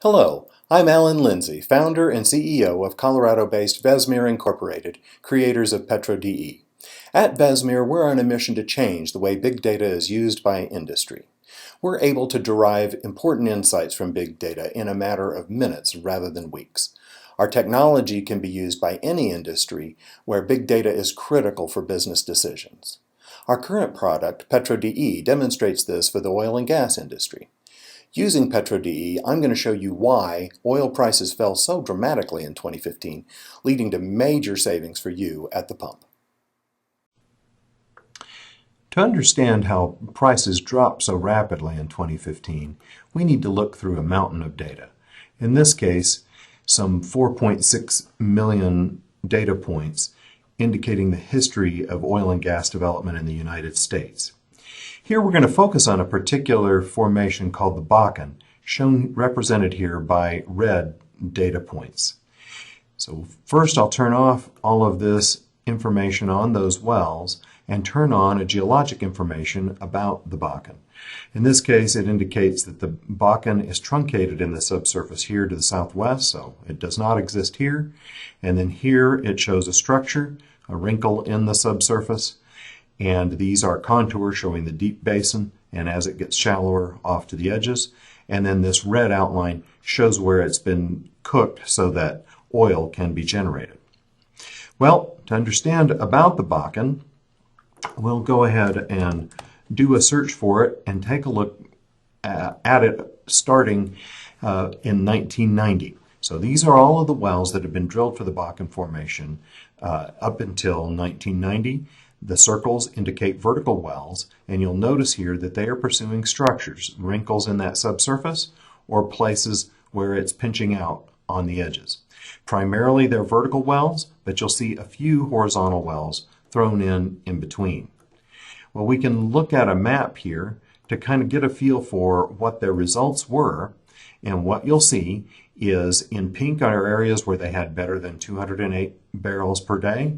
Hello, I'm Alan Lindsey, founder and CEO of Colorado-based Vesmir Incorporated, creators of PetroDE. At Vesmir, we're on a mission to change the way big data is used by industry. We're able to derive important insights from big data in a matter of minutes rather than weeks. Our technology can be used by any industry where big data is critical for business decisions. Our current product, PetroDE, demonstrates this for the oil and gas industry. Using PetroDE, I'm going to show you why oil prices fell so dramatically in 2015, leading to major savings for you at the pump. To understand how prices dropped so rapidly in 2015, we need to look through a mountain of data. In this case, some 4.6 million data points indicating the history of oil and gas development in the United States. Here we're going to focus on a particular formation called the Bakken, represented here by red data points. So first I'll turn off all of this information on those wells and turn on a geologic information about the Bakken. In this case, it indicates that the Bakken is truncated in the subsurface here to the southwest, so it does not exist here. And then here it shows a structure, a wrinkle in the subsurface. And these are contours showing the deep basin, and as it gets shallower off to the edges. And then this red outline shows where it's been cooked so that oil can be generated. Well, to understand about the Bakken, we'll go ahead and do a search for it and take a look at it starting in 1990. So these are all of the wells that have been drilled for the Bakken Formation up until 1990. The circles indicate vertical wells, and you'll notice here that they are pursuing structures, wrinkles in that subsurface, or places where it's pinching out on the edges. Primarily they're vertical wells, but you'll see a few horizontal wells thrown in between. Well, we can look at a map here to kind of get a feel for what their results were, and what you'll see is in pink are areas where they had better than 208 barrels per day,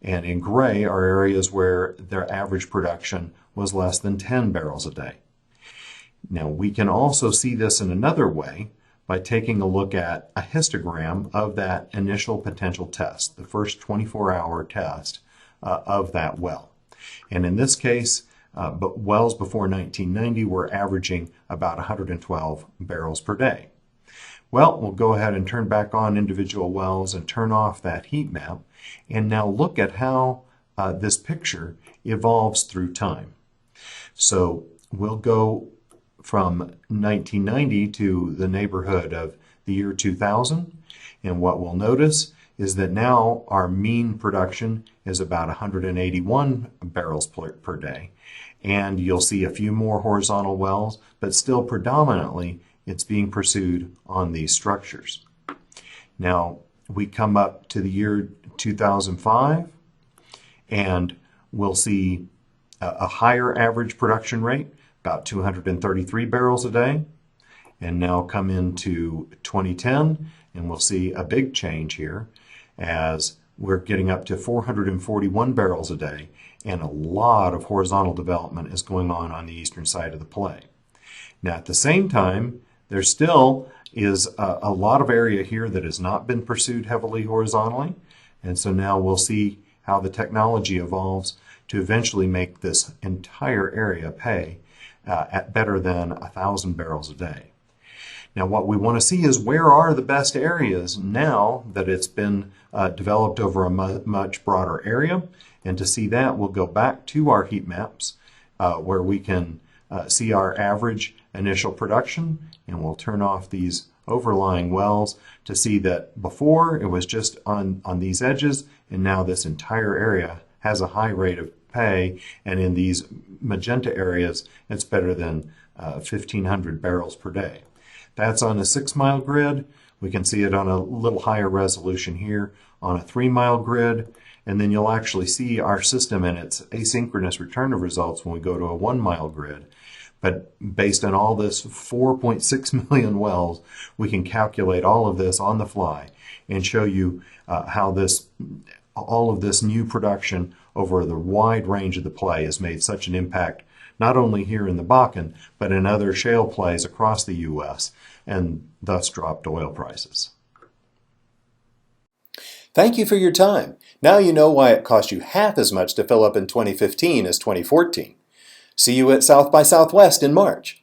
and in gray are areas where their average production was less than 10 barrels a day. Now we can also see this in another way by taking a look at a histogram of that initial potential test, the first 24-hour test of that well. And in this case, but wells before 1990 were averaging about 112 barrels per day. Well, we'll go ahead and turn back on individual wells and turn off that heat map, and now look at how this picture evolves through time. So we'll go from 1990 to the neighborhood of the year 2000, and what we'll notice is that now our mean production is about 181 barrels per day, and you'll see a few more horizontal wells, but still predominantly it's being pursued on these structures. Now we come up to the year 2005, and we'll see a higher average production rate, about 233 barrels a day, and now come into 2010, and we'll see a big change here as we're getting up to 441 barrels a day, and a lot of horizontal development is going on the eastern side of the play. Now at the same time, there still is a lot of area here that has not been pursued heavily horizontally, and so now we'll see how the technology evolves to eventually make this entire area pay at better than 1,000 barrels a day. Now what we want to see is where are the best areas now that it's been developed over a much broader area, and to see that we'll go back to our heat maps where we can see our average initial production, and we'll turn off these overlying wells to see that before it was just on these edges, and now this entire area has a high rate of pay, and in these magenta areas it's better than 1,500 barrels per day. That's on a 6-mile grid. We can see it on a little higher resolution here on a 3-mile grid, and then you'll actually see our system and its asynchronous return of results when we go to a 1-mile grid. But based on all this 4.6 million wells, we can calculate all of this on the fly and show you how all of this new production over the wide range of the play has made such an impact not only here in the Bakken, but in other shale plays across the U.S., and thus dropped oil prices. Thank you for your time. Now you know why it cost you half as much to fill up in 2015 as 2014. See you at South by Southwest in March.